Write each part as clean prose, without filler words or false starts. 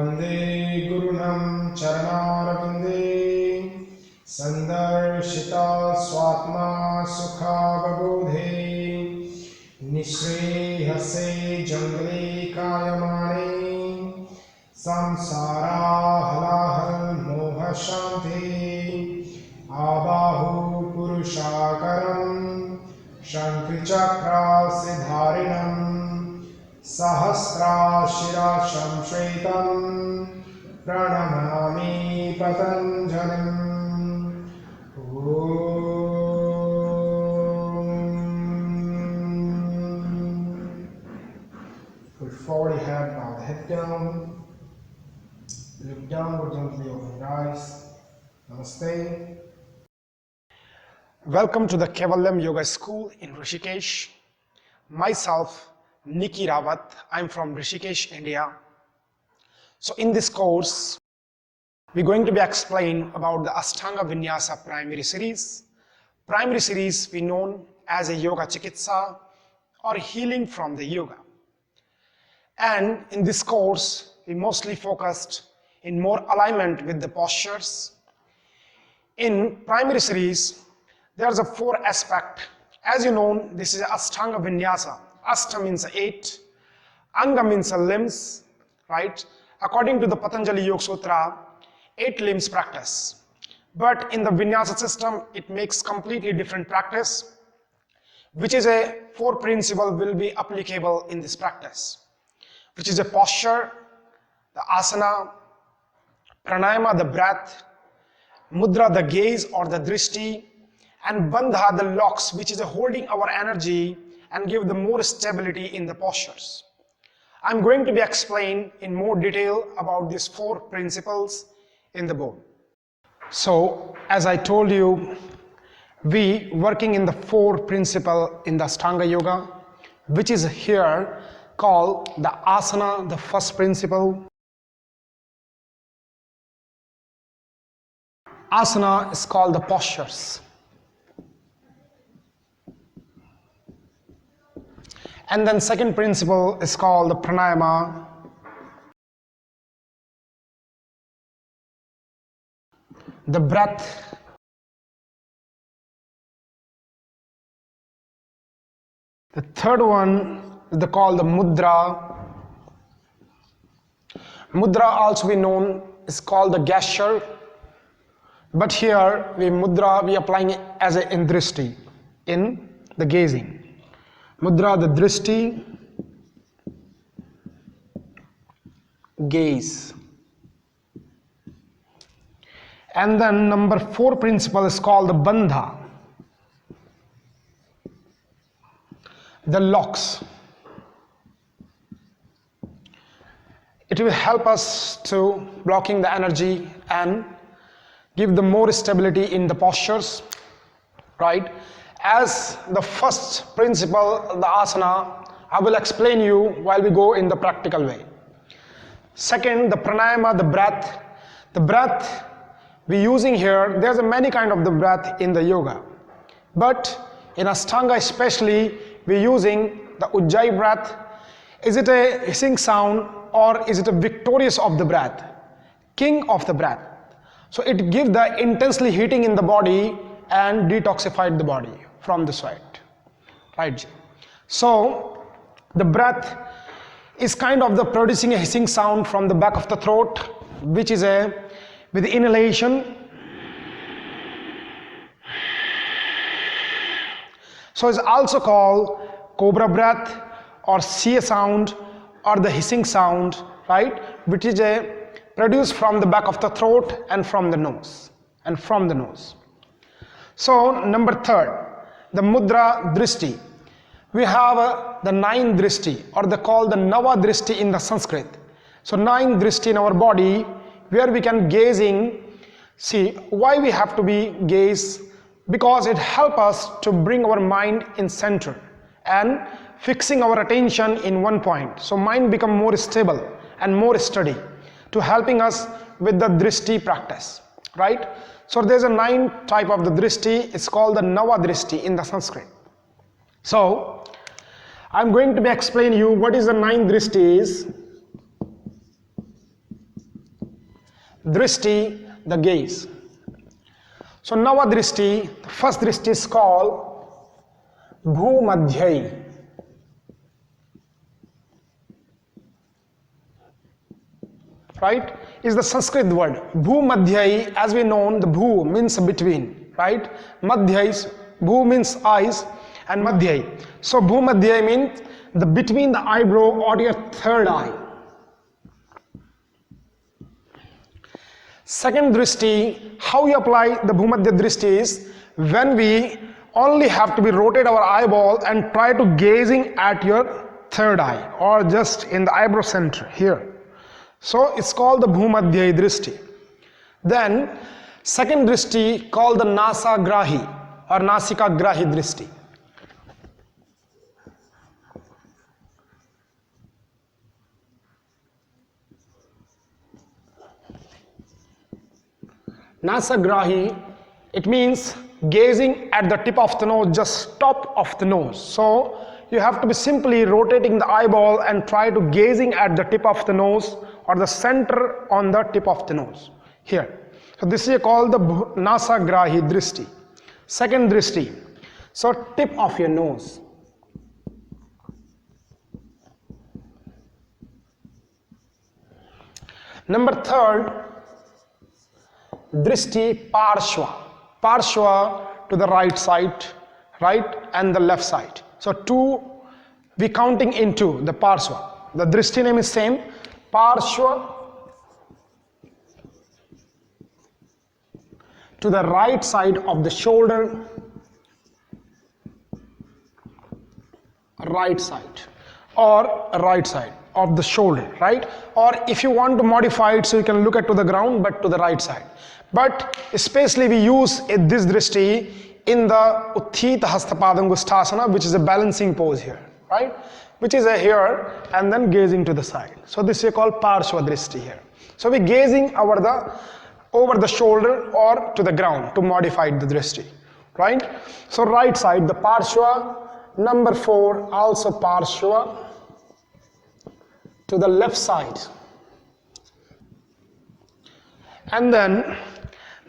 Vande Gurunam Charanarvinde Sandarshita Swatma Sukha Babodhe Nishrehase Jangale Kayamane Samsara Halahal Moha Shanti Abahu Purushakaram Shankrichakra Siddharinam Sahasra Shira Shamshaitam Pranamami Patanjalim. Put forward your head, bow the head down. Look downward, gently open your eyes. Namaste. Welcome to the Kaivalyam Yoga School in Rishikesh. Myself, Nikki Rawat. I'm from Rishikesh, India. So in this course, we're going to be explaining about the Ashtanga Vinyasa Primary Series. Primary Series we known as a Yoga Chikitsa or healing from the yoga. And in this course, we mostly focused in more alignment with the postures. In Primary Series, there's a 4 aspect. As you know, this is Ashtanga Vinyasa. Ashta means 8, Anga means limbs, right? According to the Patanjali Yoga Sutras, 8 limbs practice. But in the Vinyasa system, it makes completely different practice, which is a 4 principle will be applicable in this practice, which is a posture, the asana, pranayama, the breath, mudra, the gaze or the dristy, and bandha, the locks, which is a holding our energy and give the more stability in the postures. I'm going to be explained in more detail about these 4 principles in the board. So, as I told you, we working in the 4 principle in the Ashtanga Yoga, which is here called the asana, the first principle. Asana is called the postures. And then second principle is called the pranayama. The breath. The third one is called the mudra. Mudra also be known is called the gesture. But here we applying it as a in Dristy, in the gazing. Mudra, the Dristy, gaze. And then number 4 principle is called the bandha, the locks. It will help us to blocking the energy and give the more stability in the postures, right? As the first principle, the asana, I will explain you while we go in the practical way. Second, the pranayama, the breath. The breath we using here, there's a many kind of the breath in the yoga. But in Ashtanga especially, we're using the Ujjayi breath. Is it a hissing sound or is it a victorious of the breath? King of the breath. So it gives the intensely heating in the body and detoxified the body from the sweat, right? So the breath is kind of the producing a hissing sound from the back of the throat, which is a with inhalation. So it's also called cobra breath or sea sound or the hissing sound, right? Which is a produced from the back of the throat and from the nose So number 3rd, the mudra dristy. We have the 9 dristy or they call the Nava dristy in the Sanskrit. So 9 dristy in our body where we can gazing. See why we have to be gaze? Because it helps us to bring our mind in center and fixing our attention in one point. So mind become more stable and more steady to helping us with the dristy practice, right? So there's a 9 type of the dristy. It's called the Nava dristy in the Sanskrit. So I'm going to be explaining you what is the 9 dristy is. Dristy, the gaze. So Nava Dristy, the first Dristy is called Bhumadhyai. Right? Is the Sanskrit word. Bhumadhyai, as we know, the Bhu means between, right? Madhyai is, Bhu means eyes, and Madhyai. So Bhumadhyai means the between the eyebrow or your third eye. Second Dristy, how we apply the Bhumadhya Dristy is when we only have to be rotate our eyeball and try to gazing at your third eye or just in the eyebrow center here. So it's called the Bhumadhyai Dristy. Then second Dristy called the Nasagrahi or Nasikagrahi Dristy. Nasagrahi, it means gazing at the tip of the nose, just top of the nose. So you have to be simply rotating the eyeball and try to gazing at the tip of the nose or the center on the tip of the nose here. So this is called the Nasagrahi Dristy. Second Dristy, so tip of your nose. Number third, Dristy Parshva. Parshva to the right side, right, and the left side. So two, we counting into the Parshva. The Dristy name is same. Parshva to the right side of the shoulder, right side, or right side of the shoulder, right? Or if you want to modify it, so you can look at to the ground, but to the right side. But especially we use this Dristy in the Utthita Hastapadangusthasana, which is a balancing pose here, right? Which is a here and then gazing to the side. So this is called Parshva Dristy here. So we gazing over the shoulder or to the ground to modify the Dristy, right? So right side, the Parshva. Number 4, also Parshva to the left side. And then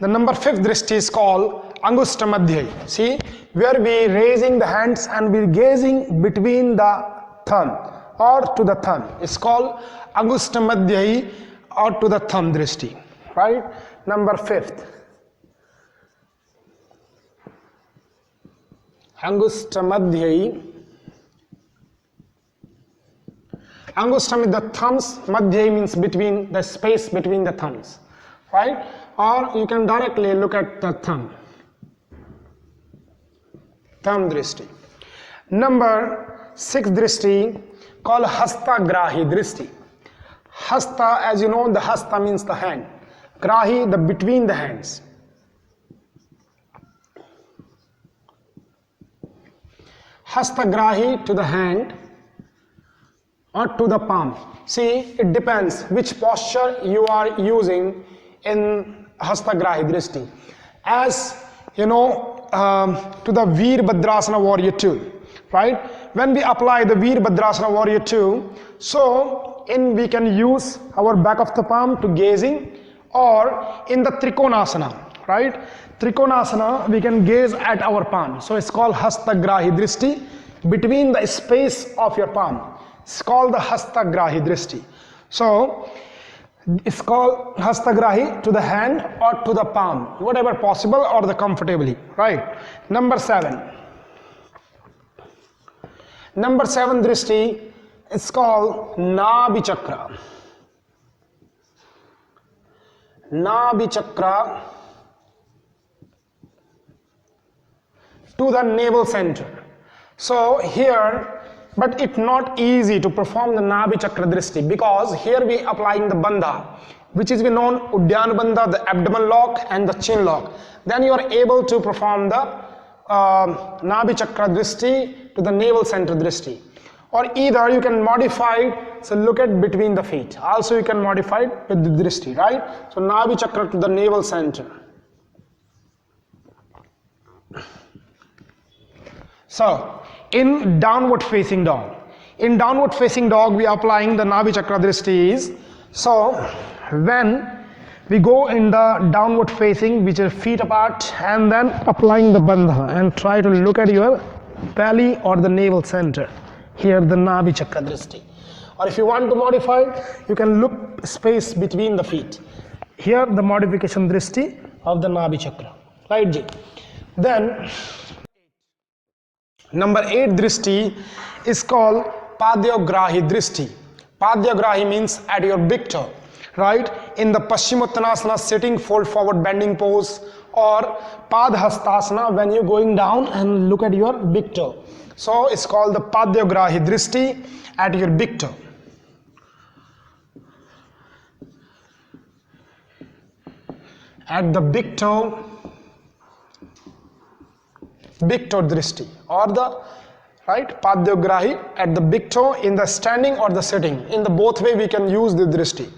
the number 5th Dristy is called Angustamadhyai. See, where we raising the hands and we gazing between the thumb or to the thumb. It's called Angustamadhyai or to the thumb Dristy, right? Number 5th. Angustamadhyai. Angustam is the thumbs, Madhyai means between the space between the thumbs, right? Or you can directly look at the thumb. Thumb Dristy. Number 6th Dristy called Hastagrahi Dristy. Hasta, as you know, the Hasta means the hand. Grahi, the between the hands. Hastagrahi to the hand or to the palm. See, it depends which posture you are using in Hastagrahi Dristy. As you know, to the Veerbhadrasana Warrior 2, right? When we apply the Veerbhadrasana Warrior 2, so we can use our back of the palm to gazing, or in the Trikonasana, right? Trikonasana, we can gaze at our palm. So it's called Hastagrahi Dristy, between the space of your palm. It's called the Hastagrahi Dristy. So it's called Hastagrahi to the hand or to the palm, whatever possible or the comfortably, right? Number 7. Number 7 Dristy is called Nabhi Chakra. Nabhi Chakra to the navel center. So here, but it's not easy to perform the Nabhi Chakra Dristy because here we applying the Bandha, which is known Uddiyana Bandha, the abdomen lock and the chin lock. Then you are able to perform the Nabhi Chakra Dristy to the navel center Dristy. Or either you can modify it, so look at between the feet. Also you can modify it with the Dristy, right? So Nabhi Chakra to the navel center. So in downward facing dog. In downward facing dog we are applying the Nabhi Chakra Dristis. So when We go in the downward facing, which is feet apart, and then applying the bandha and try to look at your belly or the navel center. Here the Nabi Chakra Dristy. Or if you want to modify it, you can look space between the feet. Here the modification Dristy of the Nabi Chakra. Right, Ji? Then number 8 Dristy is called Padyagrahi Dristy. Padyagrahi means at your big toe, right? In the Paschimottanasana, sitting, fold forward, bending pose, or Padhastasana when you're going down and look at your big toe. So it's called the Padyagrahi Dristy at your big toe. At the big toe Dristy, or the right Padyagrahi at the big toe in the standing or the sitting. In the both way we can use the Dristy.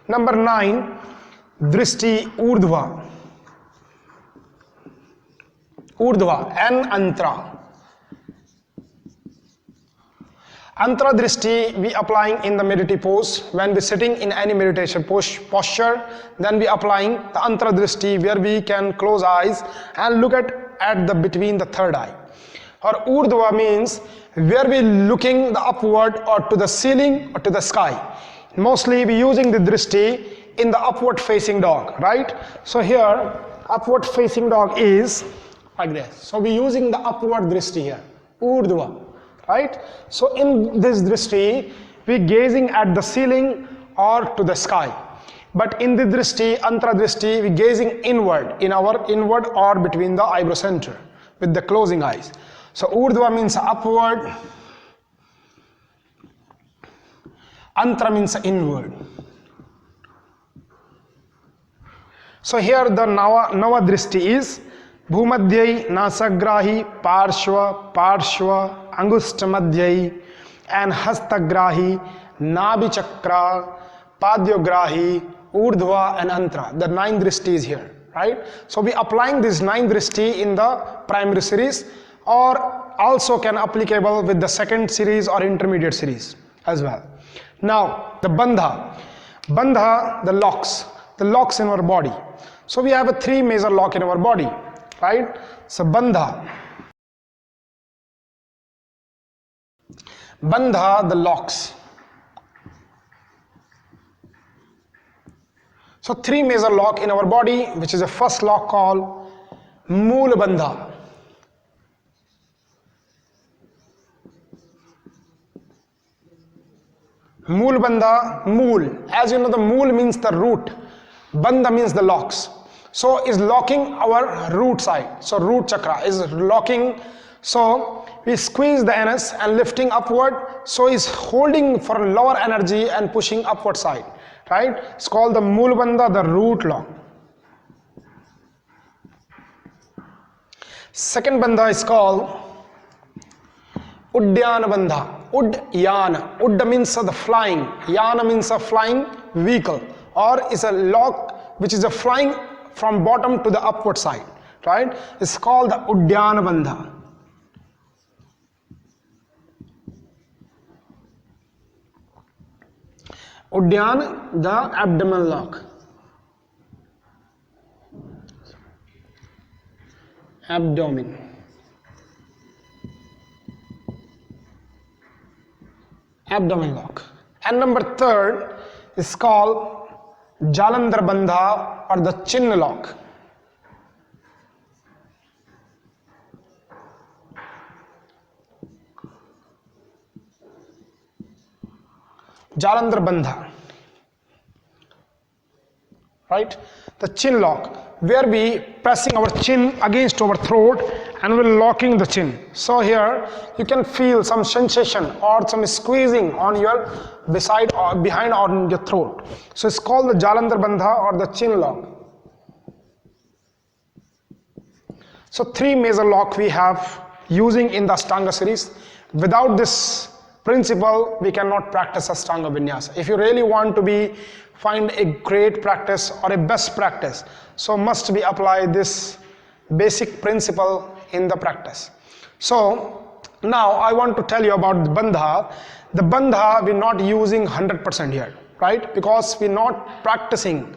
Number 9 Dristy Urdhva. Urdhva and Antra. Antra Dristy we applying in the meditative pose. When we sitting in any meditation posture, then we applying the Antra Dristy where we can close eyes and look at the between the third eye. Or Urdhva means where we looking the upward or to the ceiling or to the sky. Mostly we using the Dristy in the upward facing dog, right? So here upward facing dog is like this. So we using the upward Dristy here, Urdhva. Right? So in this Dristy, we gazing at the ceiling or to the sky. But in the Dristy, Antra Dristy, we gazing inward, in our inward or between the eyebrow center with the closing eyes. So Urdhva means upward, Antra means inward. So here the Nava Dristy is Bhumadhyai, Nasagrahi, Parshva, Angustamadhyai, and Hastagrahi, Nabi Chakra, Padyagrahi, Urdhva, and Antra. The 9 Dristy is here, right? So we applying this 9 Dristy in the primary series, or also can applicable with the second series or intermediate series as well. Now the Bandha, the locks in our body. So we have a 3 major lock in our body. Right? So Bandha, the locks. So 3 major lock in our body, which is the first lock called Mool Bandha. Mool Bandha, Mool. As you know, the Mool means the root. Bandha means the locks. So is locking our root side. So root chakra is locking. So we squeeze the anus and lifting upward. So is holding for lower energy and pushing upward side. Right? It's called the Mool Bandha, the root lock. Second bandha is called Udyana Bandha. Udyana. Udda means the flying. Yana means a flying vehicle. Or is a lock which is a flying from bottom to the upward side, right? It's called the Udyana Bandha. Udyan, the abdomen lock. Abdomen. Abdomen lock. And number 3rd is called Jalandhar Bandha or the chin lock. Jalandhar Bandha. Right? The chin lock, where we pressing our chin against our throat and we're locking the chin. So here you can feel some sensation or some squeezing on your beside or behind on your throat. So it's called the Jalandhar Bandha or the chin lock. So 3 major lock we have using in the Ashtanga series. Without this principle, we cannot practice Ashtanga Vinyasa. If you really want to find a great practice or a best practice, so must be apply this basic principle in the practice. So now I want to tell you about the Bandha. The Bandha we're not using 100% here, right? Because we're not practicing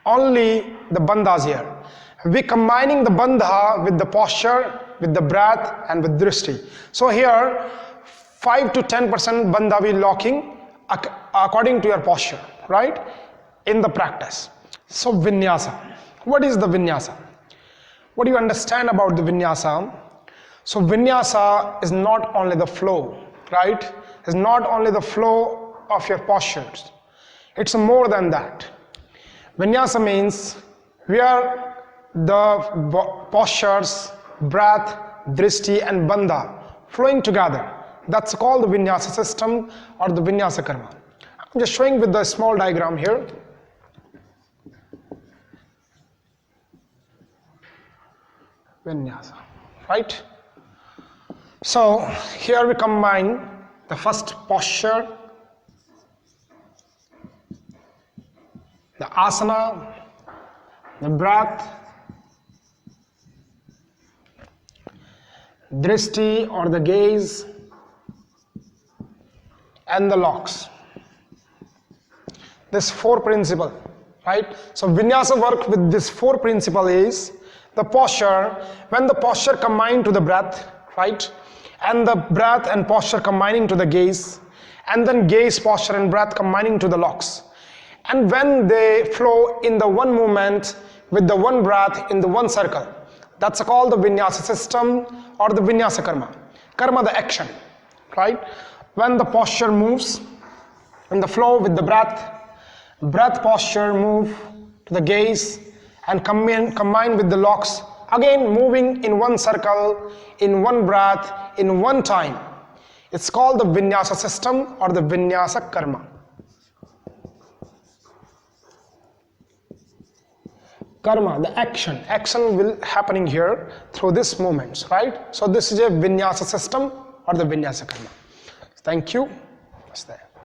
only the bandhas here. We combining the bandha with the posture, with the breath and with Dristy. So here 5 to 10% bandha we locking according to your posture, right? In the practice. So vinyasa. What is the vinyasa? What do you understand about the vinyasa? So vinyasa is not only the flow, right? It's not only the flow of your postures. It's more than that. Vinyasa means where the postures, breath, Dristy and bandha flowing together. That's called the vinyasa system or the vinyasa karma. I'm just showing with the small diagram here. Vinyasa, right? So here we combine the first posture, the asana, the breath, Dristy or the gaze, and the locks. This 4 principle, right? So vinyasa work with this 4 principle is the posture, when the posture combine to the breath, right? And the breath and posture combining to the gaze, and then gaze, posture and breath combining to the locks. And when they flow in the one movement with the one breath in the one circle, that's called the vinyasa system or the vinyasa karma. Karma, the action, right? When the posture moves in the flow with the breath posture move to the gaze and combine with the locks, again moving in one circle, in one breath, in one time. It's called the vinyasa system or the vinyasa karma. Karma, the action will happening here through these movements, right? So this is a vinyasa system or the vinyasa karma. Thank you. Namaste.